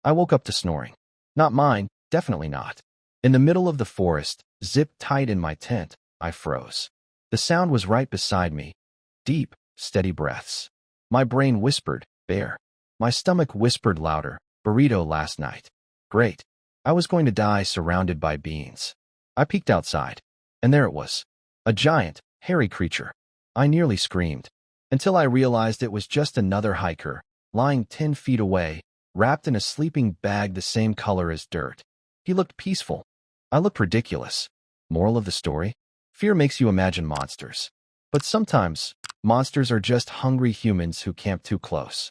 I woke up to snoring. Not mine, definitely not. In the middle of the forest, zipped tight in my tent, I froze. The sound was right beside me. Deep, steady breaths. My brain whispered, bear. My stomach whispered louder, burrito last night. Great. I was going to die surrounded by beans. I peeked outside, and there it was. A giant, hairy creature. I nearly screamed, until I realized it was just another hiker, lying 10 feet away, wrapped in a sleeping bag the same color as dirt. He looked peaceful. I looked ridiculous. Moral of the story? Fear makes you imagine monsters. But sometimes, monsters are just hungry humans who camp too close.